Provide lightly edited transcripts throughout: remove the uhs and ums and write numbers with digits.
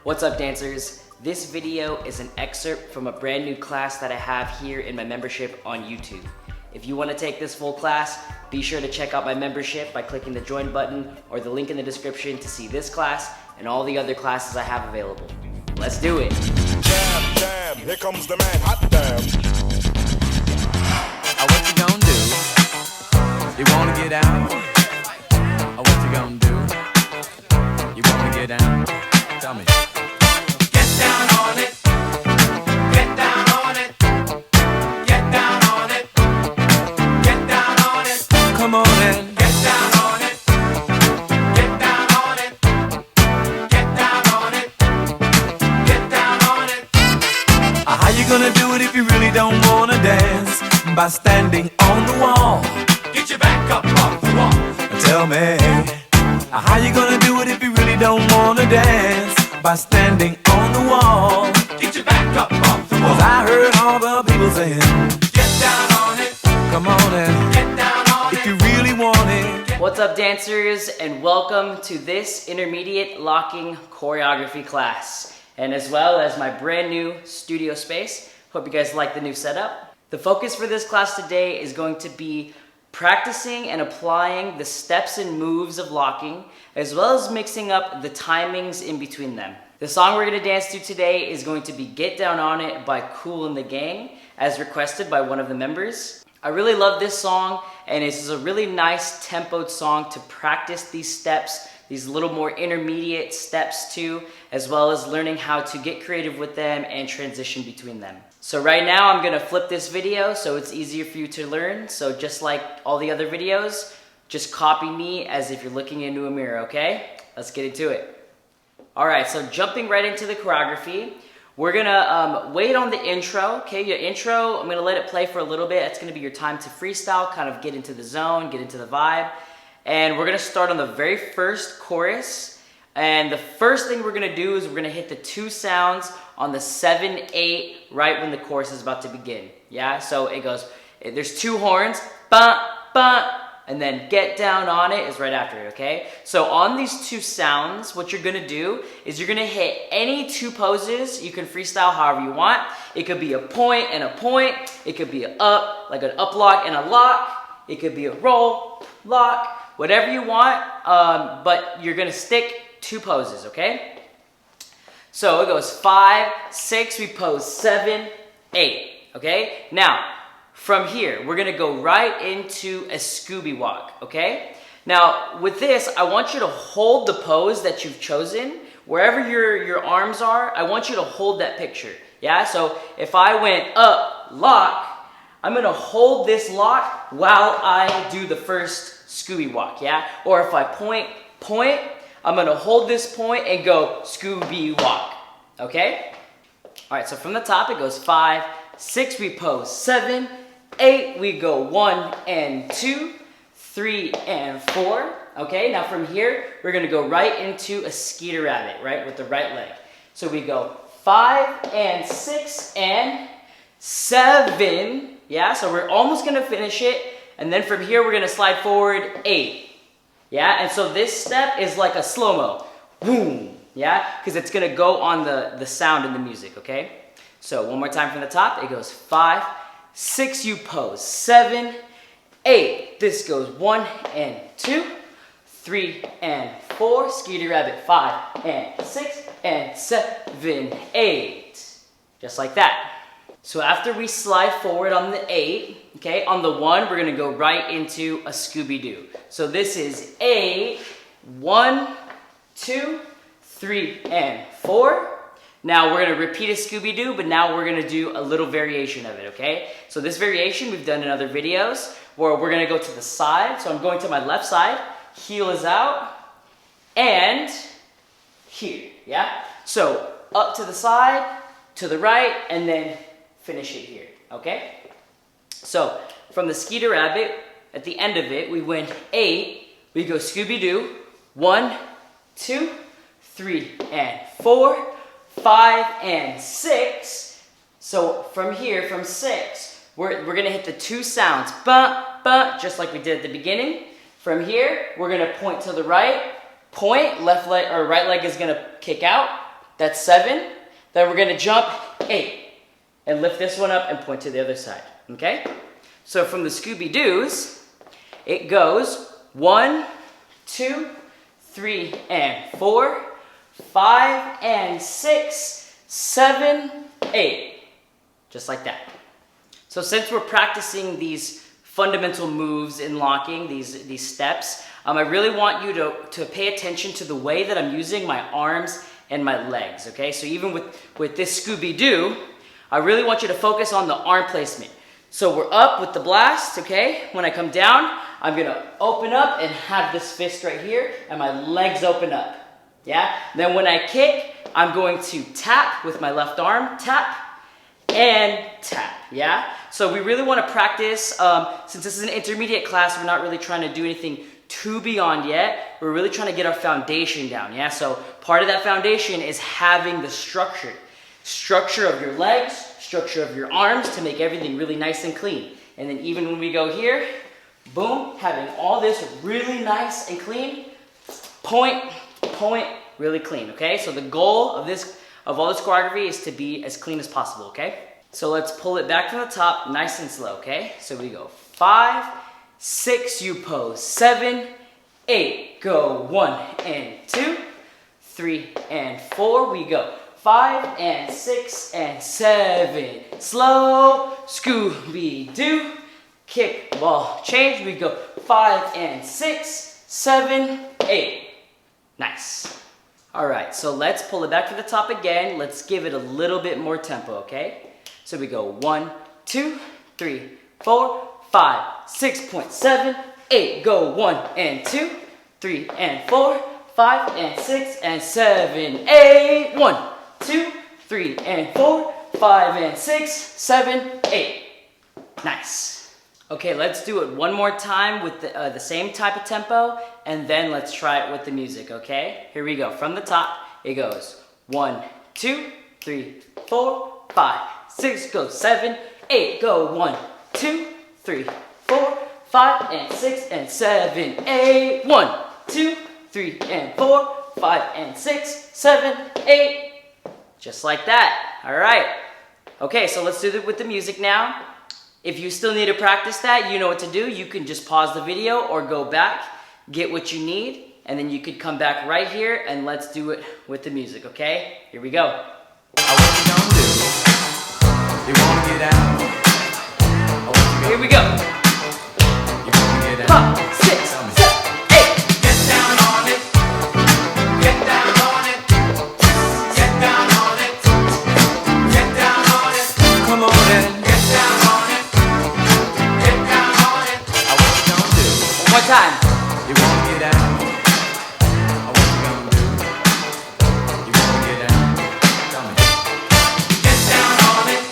What's up, dancers? This video is an excerpt from a brand new class that I have here in my membership on YouTube. If you want to take this full class, be sure to check out my membership by clicking the join button or the link in the description to see this class and all the other classes I have available. Let's do it. Jam, jam, here comes the man, hot damn. What you gonna do? You wanna get out? What you gonna do? You wanna get down? Tell me. Get down on it. Get down on it. Get down on it. Get down on it. Come on in. Get down on it. Get down on it. Get down on it. Get down on it. How you gonna do it if you really don't wanna dance? By standing on the wall. Get your back up off the wall. Tell me, how you gonna do it if you really don't wanna dance? By standing on the wall. Get your back up off the wall. 'Cause I heard all the people saying, get down on it. Come on and get down on it if you really want it. What's up, dancers, and welcome to this intermediate locking choreography class, and as well as my brand new studio space. Hope you guys like the new setup. The focus for this class today is going to be practicing and applying the steps and moves of locking, as well as mixing up the timings in between them. The song we're going to dance to today is going to be Get Down On It by Kool The Gang, as requested by one of the members. I really love this song, and this is a really nice tempoed song to practice these steps, these little more intermediate steps too, as well as learning how to get creative with them and transition between them. So right now I'm gonna flip this video so it's easier for you to learn. So just like all the other videos, just copy me as if you're looking into a mirror, okay? Let's get into it. All right, so jumping right into the choreography, we're gonna wait on the intro, okay? Your intro, I'm gonna let it play for a little bit. It's gonna be your time to freestyle, kind of get into the zone, get into the vibe. And we're gonna start on the very first chorus. And the first thing we're gonna do is we're gonna hit the two sounds on the 7/8 right when the chorus is about to begin. Yeah, so it goes, there's two horns, ba, ba, and then get down on it is right after it, okay? So on these two sounds, what you're gonna do is you're gonna hit any two poses. You can freestyle however you want. It could be a point and a point. It could be an up, like an up lock and a lock. It could be a roll, lock, whatever you want, but you're gonna stick two poses, okay? So it goes 5, 6, we pose 7, 8, okay? Now, from here, we're gonna go right into a Scooby walk, okay? Now, with this, I want you to hold the pose that you've chosen. Wherever your arms are, I want you to hold that picture, yeah? So if I went up, lock, I'm gonna hold this lock while I do the first Scooby walk, yeah? Or if I point, I'm gonna hold this point and go Scooby walk, okay? All right, so from the top it goes 5, 6, we pose 7, 8, we go 1 and 2, 3 and 4, okay? Now from here, we're gonna go right into a Skeeter Rabbit, right, with the right leg. So we go 5 and 6 and 7, yeah? So we're almost gonna finish it, and then from here, we're gonna slide forward 8. Yeah, and so this step is like a slow-mo, boom, yeah? Because it's gonna go on the sound in the music, okay? So one more time from the top, it goes 5, 6, you pose, 7, 8, this goes 1 and 2, 3 and 4, Skeeter Rabbit, 5 and 6 and 7, 8, just like that. So after we slide forward on the 8, okay, on the 1, we're gonna go right into a Scooby-Doo. So this is 8, 1, 2, 3, and 4. Now we're gonna repeat a Scooby-Doo, but now we're gonna do a little variation of it, okay? So this variation we've done in other videos, where we're gonna go to the side. So I'm going to my left side, heel is out, and here, yeah? So up to the side, to the right, and then finish it here, okay? So from the Skeeter Rabbit, at the end of it, we went 8, we go Scooby-Doo, 1, 2, 3, and 4, 5, and 6. So from here, from 6, we're gonna hit the two sounds, ba, ba, just like we did at the beginning. From here, we're gonna point to the right, point, left leg or right leg is gonna kick out, That's 7. Then we're gonna jump 8 and lift this one up and point to the other side, okay? So from the Scooby-Doos, it goes 1, 2, 3, and 4, 5, and 6, 7, 8. Just like that. So since we're practicing these fundamental moves in locking, these steps, I really want you to pay attention to the way that I'm using my arms and my legs, okay? So even with this Scooby-Doo, I really want you to focus on the arm placement. So we're up with the blast, okay? When I come down, I'm gonna open up and have this fist right here, and my legs open up, yeah? Then when I kick, I'm going to tap with my left arm, tap, and tap, yeah? So we really wanna practice, since this is an intermediate class, we're not really trying to do anything too beyond yet. We're really trying to get our foundation down, yeah? So part of that foundation is having the structure of your legs, structure of your arms to make everything really nice and clean. And then even when we go here, boom, having all this really nice and clean, point, really clean, okay? So the goal of all this choreography is to be as clean as possible, okay? So let's pull it back from the top, nice and slow, okay? So we go 5, 6, you pose, 7, 8, go 1 and 2, 3 and 4, we go 5 and 6 and 7, slow, Scooby-Doo, kick, ball, change, we go 5 and 6, 7, 8, nice. All right, so let's pull it back to the top again, let's give it a little bit more tempo, okay? So we go 1, 2, 3, 4, 5, 6.7, 8, go 1 and 2, 3 and 4, 5 and 6 and 7, 8, 1, 2, 3 and 4, 5 and 6, 7, 8. Nice. Okay, let's do it one more time with the same type of tempo, and then let's try it with the music, okay? Here we go. From the top, it goes 1, 2, 3, 4, 5, 6, go 7, 8, go 1, 2, 3, 4, 5 and 6 and 7, 8, 1, 2, 3 and 4, 5 and 6, 7, 8. Just like that. All right. Okay, so let's do it with the music now. If you still need to practice that, you know what to do. You can just pause the video or go back, get what you need, and then you could come back right here and let's do it with the music, okay? Here we go. What you gonna do? You wanna get out? Here we go. You wanna get out? 5, 6, 7, 8. Get down on it. Get down on it. Get down on it. Get down on it. Come on in. Get down on it. Get down on it. What you gonna do? One more time. You wanna get out? What you gonna do? You wanna get out? Tell me. Get down on it.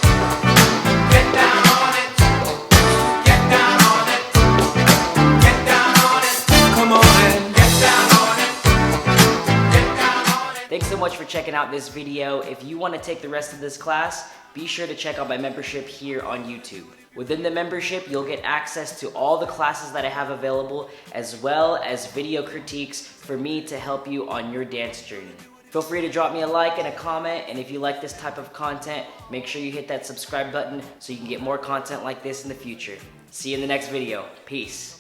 Get down on it. Get down on it. Get down on it. Come on in. Get down on it. Get down on it. Thanks so much for checking out this video. If you want to take the rest of this class, be sure to check out my membership here on YouTube. Within the membership, you'll get access to all the classes that I have available, as well as video critiques for me to help you on your dance journey. Feel free to drop me a like and a comment, and if you like this type of content, make sure you hit that subscribe button so you can get more content like this in the future. See you in the next video. Peace.